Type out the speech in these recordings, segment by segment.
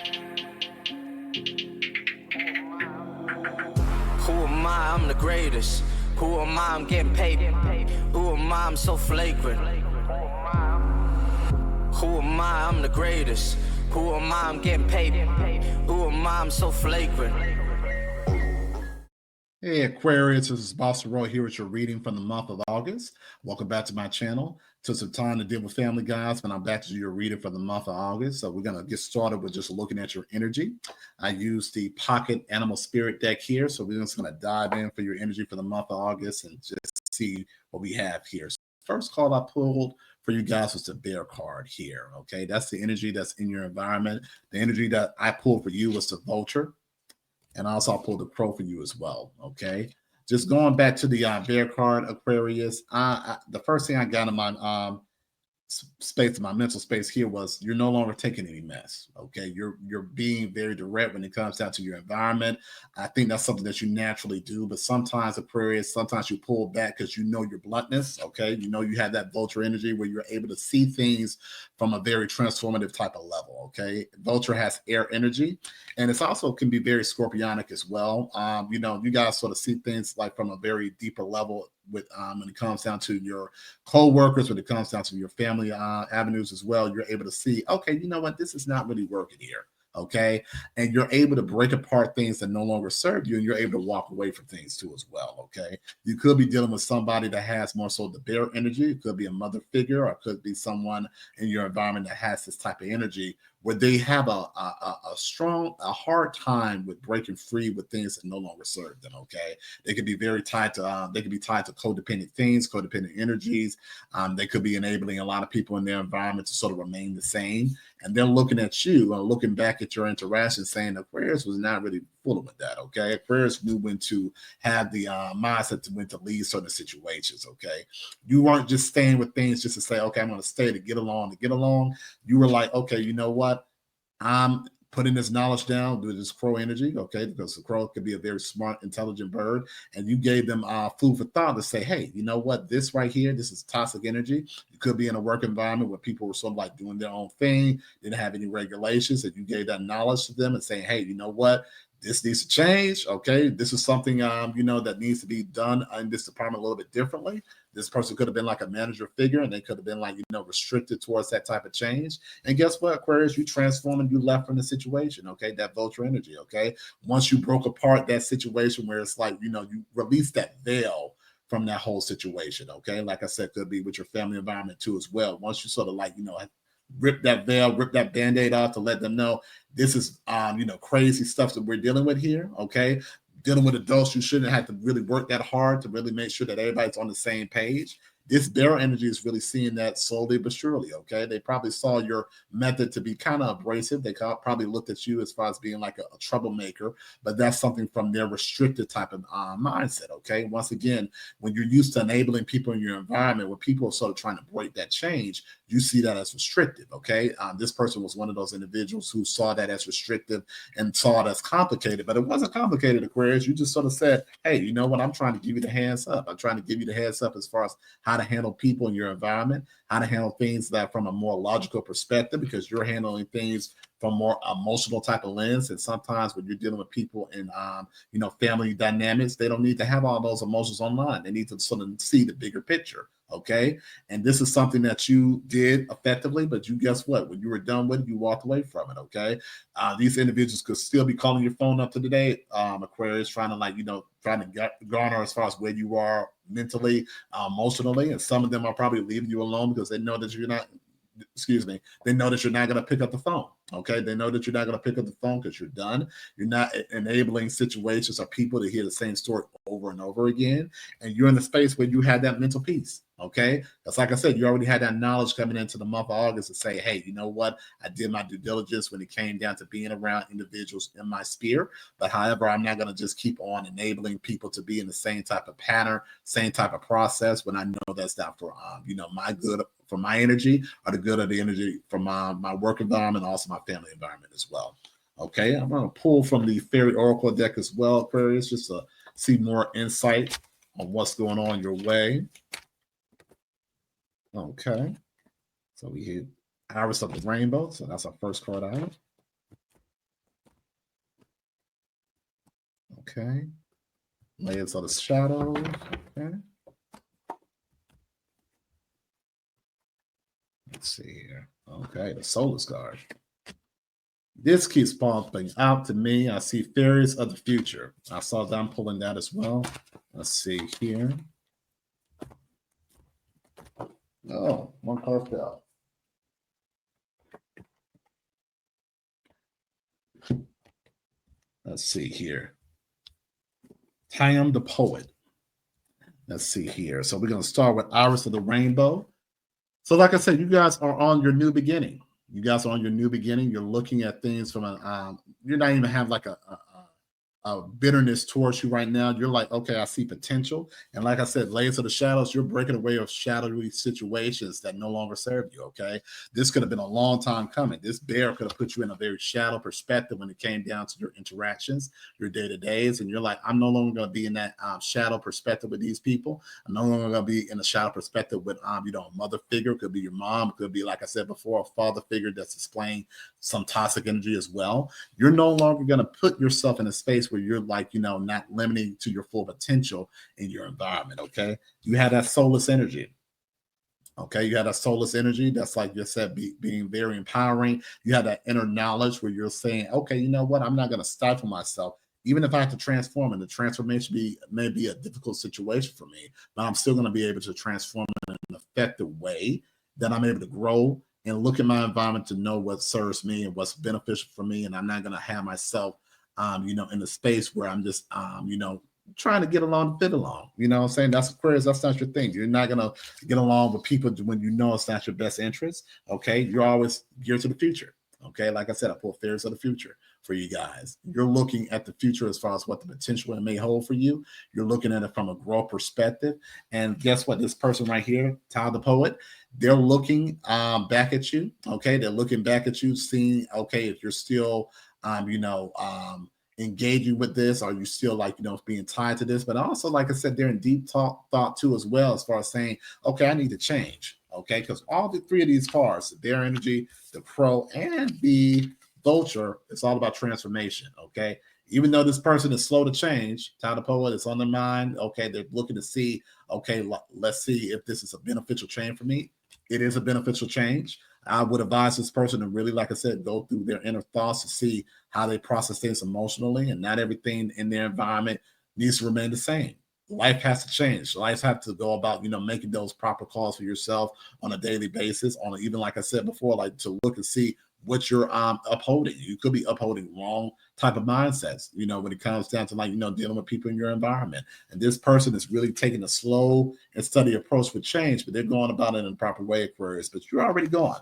Who am I? I'm the greatest. Who am I? I'm getting paid. Who am I? I'm so flagrant. Who am I? I'm the greatest. Who am I? I'm getting paid. Who am I? I'm so flagrant. Hey Aquarius, this is Boss Roy here with your reading from the month of August. Welcome back to my channel. Took some time to deal with family, guys, but I'm back to do your reading for the month of August. So we're going to get started with just looking at your energy. I use the Pocket Animal Spirit deck here. So we're just going to dive in for your energy for the month of August and just see what we have here. So first card I pulled for you guys was the Bear card here. Okay, that's the energy that's in your environment. The energy that I pulled for you was the Vulture. And also I'll pull the Crow for you as well. Okay. Just going back to the Bear card, Aquarius. The first thing I got in my space, my mental space here was you're no longer taking any mess. Okay, you're being very direct when it comes down to your environment. I think that's something that you naturally do, but sometimes Aquarius, sometimes you pull back because you know your bluntness. Okay, you know you have that Vulture energy where you're able to see things from a very transformative type of level. Okay, Vulture has air energy, and it's also can be very scorpionic as well. You know, you guys sort of see things like from a very deeper level with when it comes down to your co-workers, when it comes down to your family avenues as well. You're able to see, okay, you know what, this is not really working here. Okay, and you're able to break apart things that no longer serve you, and you're able to walk away from things too as well. Okay, you could be dealing with somebody that has more so the Bear energy. It could be a mother figure, or it could be someone in your environment that has this type of energy where they have a hard time with breaking free with things that no longer serve them. Okay, they could be very tied to codependent things, codependent energies. They could be enabling a lot of people in their environment to sort of remain the same, and they're looking at you and looking back at your interaction, saying Aquarius was not really fooling with that. Okay, Aquarius knew when to have the mindset to when to leave certain situations. Okay, you weren't just staying with things just to say, okay, I'm going to stay to get along. You were like, okay, you know what? I'm putting this knowledge down with this Crow energy, okay, because the Crow could be a very smart, intelligent bird, and you gave them food for thought to say, hey, you know what, this right here, this is toxic energy. You could be in a work environment where people were sort of like doing their own thing, didn't have any regulations, and you gave that knowledge to them and saying, hey, you know what, this needs to change. Okay, this is something you know, that needs to be done in this department a little bit differently. This person could have been like a manager figure, and they could have been like, you know, restricted towards that type of change. And guess what, Aquarius, you transformed and you left from the situation. Okay, that Vulture energy. Okay, once you broke apart that situation where it's like, you know, you release that veil from that whole situation. Okay, like I said, could be with your family environment too as well. Once you sort of like, you know, rip that veil, rip that band-aid off to let them know this is you know, crazy stuff that we're dealing with here. Okay, dealing with adults, you shouldn't have to really work that hard to really make sure that everybody's on the same page. This Bear energy is really seeing that slowly but surely. Okay, they probably saw your method to be kind of abrasive. They probably looked at you as far as being like a troublemaker, but that's something from their restricted type of mindset. Okay, once again, when you're used to enabling people in your environment, where people are sort of trying to break that change, you see that as restrictive. Okay, this person was one of those individuals who saw that as restrictive and saw it as complicated, but it wasn't complicated, Aquarius. You just sort of said, hey, you know what, I'm trying to give you the hands up. I'm trying to give you the heads up as far as how to handle people in your environment, how to handle things that from a more logical perspective, because you're handling things from more emotional type of lens. And sometimes when you're dealing with people in you know, family dynamics, they don't need to have all those emotions online. They need to sort of see the bigger picture. Okay, and this is something that you did effectively, but you, guess what, when you were done with it, you walked away from it. Okay, these individuals could still be calling your phone up to today, Aquarius, trying to, like, you know, trying to garner as far as where you are mentally, emotionally, and some of them are probably leaving you alone because they know that you're not, excuse me, they know that you're not going to pick up the phone. Okay, they know that you're not going to pick up the phone because you're done. You're not enabling situations or people to hear the same story over and over again, and you're in the space where you had that mental peace. Okay, that's like I said, you already had that knowledge coming into the month of August to say, hey, you know what, I did my due diligence when it came down to being around individuals in my sphere. But however, I'm not going to just keep on enabling people to be in the same type of pattern, same type of process, when I know that's not for you know, my good, for my energy, or the good of the energy from my work environment, also my family environment as well. Okay, I'm going to pull from the Fairy Oracle deck as well, Aquarius, just to see more insight on what's going on your way. Okay, so we hit Iris of the Rainbow, so that's our first card item. Okay. Layers of the shadows. Okay. Let's see here. Okay, the Soulless card. This keeps popping out to me. I see fairies of the future. I saw them pulling that as well. Let's see here. Oh, one card fell. Let's see here. Tam the Poet. Let's see here. So we're going to start with Iris of the Rainbow. So like I said, you guys are on your new beginning. You guys are on your new beginning. You're looking at things from a, you're not even have like a bitterness towards you right now. You're like, okay, I see potential. And like I said, layers of the shadows, you're breaking away of shadowy situations that no longer serve you. Okay. This could have been a long time coming. This bear could have put you in a very shadow perspective when it came down to your interactions, your day-to-days. And you're like, I'm no longer going to be in that shadow perspective with these people. I'm no longer going to be in a shadow perspective with, a mother figure. It could be your mom. It could be, like I said before, a father figure that's displaying some toxic energy as well. You're no longer going to put yourself in a space where you're like, not limiting to your full potential in your environment. Okay. You have that soulless energy. Okay. You have that soulless energy. That's like you said, being very empowering. You have that inner knowledge where you're saying, okay, you know what? I'm not going to stifle myself. Even if I have to transform, and the transformation may be a difficult situation for me, but I'm still going to be able to transform in an effective way that I'm able to grow and look at my environment to know what serves me and what's beneficial for me. And I'm not going to have myself in a space where I'm just, trying to get along, fit along. You know what I'm saying? That's Aquarius. That's not your thing. You're not going to get along with people when you know it's not your best interest. Okay. You're always geared to the future. Okay. Like I said, I pull fairies of the future for you guys. You're looking at the future as far as what the potential it may hold for you. You're looking at it from a growth perspective. And guess what? This person right here, Ty the Poet, they're looking back at you. Okay. They're looking back at you, seeing, okay, if you're still, engaging with this, are you still like, being tied to this? But also, like I said, they're in deep thought too, as well, as far as saying, okay, I need to change. Okay. Because all the three of these cards, their energy, the Crow, and the Vulture, it's all about transformation. Okay. Even though this person is slow to change, Ty the Poet is on their mind. Okay. They're looking to see, okay, let's see if this is a beneficial change for me. It is a beneficial change. I would advise this person to really, like I said, go through their inner thoughts to see how they process things emotionally, and not everything in their environment needs to remain the same. Life has to change. Life has to go about, making those proper calls for yourself on a daily basis, on even, like I said before, like to look and see what you're upholding. You could be upholding wrong type of mindsets, when it comes down to like, dealing with people in your environment. And this person is really taking a slow and steady approach with change, but they're going about it in a proper way, Aquarius, but you're already gone.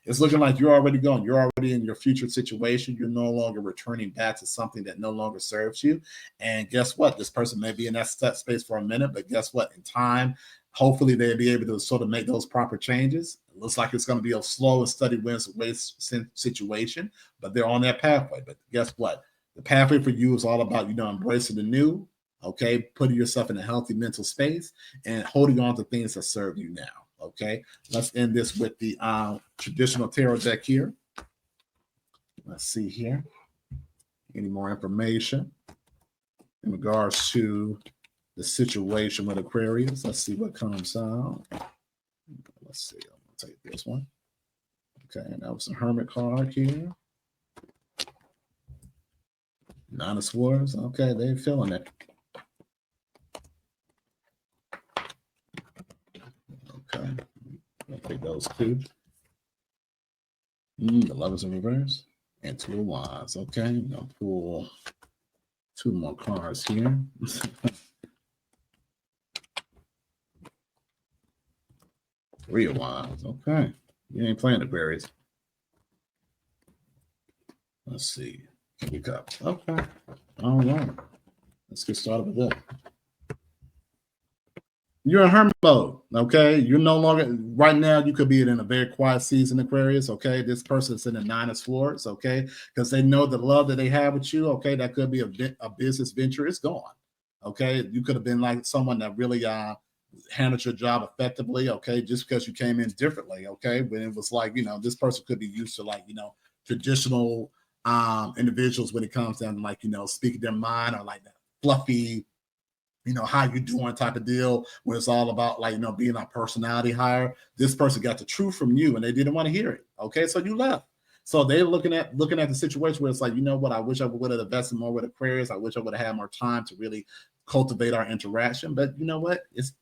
It's looking like you're already gone. You're already in your future situation. You're no longer returning back to something that no longer serves you. And guess what? This person may be in that space for a minute, but guess what? In time, hopefully they'll be able to sort of make those proper changes. It looks like it's going to be a slow and steady wins waste situation, but they're on that pathway. But guess what? The pathway for you is all about, embracing the new, okay, putting yourself in a healthy mental space and holding on to things that serve you now. Okay, let's end this with the traditional tarot deck here. Let's see here. Any more information in regards to the situation with Aquarius? Let's see what comes out. Let's see. I'm going to take this one. Okay, and that was the Hermit card here. Nine of Swords. Okay, they're feeling it. Okay. I'll take those two. The Lovers in Reverse and Two of Wands. Okay, I'm gonna pull two more cards here. Three of Wands. Okay, you ain't playing Aquarius. Let's see. King of Cups. Okay, all right. Let's get started with that. You're in hermit mode, okay? You're no longer, right now, you could be in a very quiet season, Aquarius, okay? This person's in the Nine of Swords, okay? Because they know the love that they have with you, okay? That could be a business venture. It's gone, okay? You could have been like someone that really handled your job effectively, okay? Just because you came in differently, okay? But it was like, this person could be used to like, traditional individuals when it comes down to like, speaking their mind or like that fluffy, how you doing type of deal, where it's all about like, being a personality hire. This person got the truth from you and they didn't want to hear it. Okay. So you left. So they're looking at the situation where it's like, you know what, I wish I would have invested more with Aquarius. I wish I would have had more time to really cultivate our interaction. But you know what? It's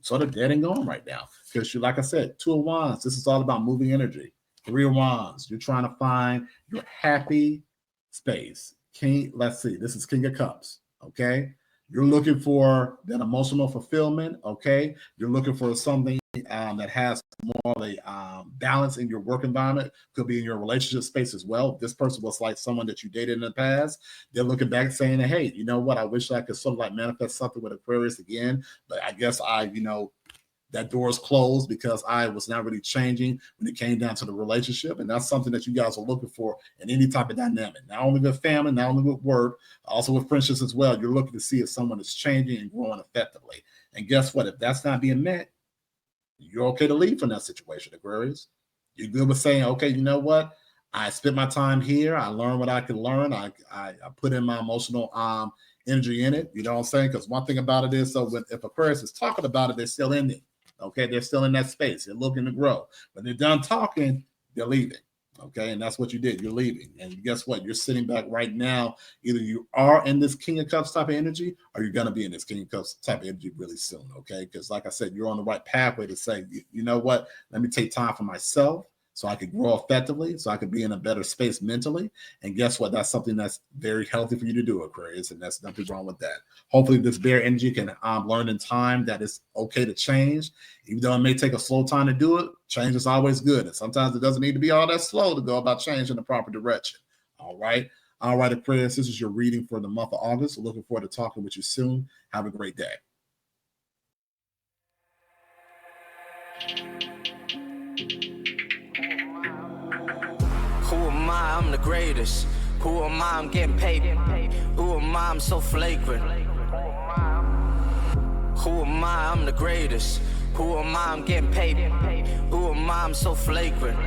sort of dead and gone right now. Because you, like I said, 2 of Wands, this is all about moving energy. 3 of Wands, you're trying to find your happy space. Let's see, this is King of Cups. Okay. You're looking for that emotional fulfillment, okay? You're looking for something that has more of a balance in your work environment. Could be in your relationship space as well. This person was like someone that you dated in the past. They're looking back saying, hey, you know what? I wish I could sort of like manifest something with Aquarius again, but I guess that door is closed because I was not really changing when it came down to the relationship. And that's something that you guys are looking for in any type of dynamic, not only with family, not only with work, also with friendships as well. You're looking to see if someone is changing and growing effectively. And guess what? If that's not being met, you're okay to leave from that situation, Aquarius. You're good with saying, okay, you know what? I spent my time here. I learned what I could learn. I put in my emotional energy in it. You know what I'm saying? Because one thing about it is, if Aquarius is talking about it, they're still in it. Okay, they're still in that space. They're looking to grow. When they're done talking, they're leaving. Okay, and that's what you did. You're leaving. And guess what? You're sitting back right now. Either you are in this King of Cups type of energy, or you're going to be in this King of Cups type of energy really soon. Okay, because like I said, you're on the right pathway to say, you know what? Let me take time for myself so I could grow effectively, so I could be in a better space mentally. And guess what? That's something that's very healthy for you to do, Aquarius, and that's nothing wrong with that. Hopefully this bear energy can learn in time that it's okay to change. Even though it may take a slow time to do it, change is always good. And sometimes it doesn't need to be all that slow to go about change in the proper direction. All right. All right, Aquarius, this is your reading for the month of August. Looking forward to talking with you soon. Have a great day. Who am I? I'm the greatest. Who am I? I'm getting paid. Who am I? I'm so flagrant. Who am I? I'm the greatest. Who am I? I'm getting paid. Who am I? I'm so flagrant.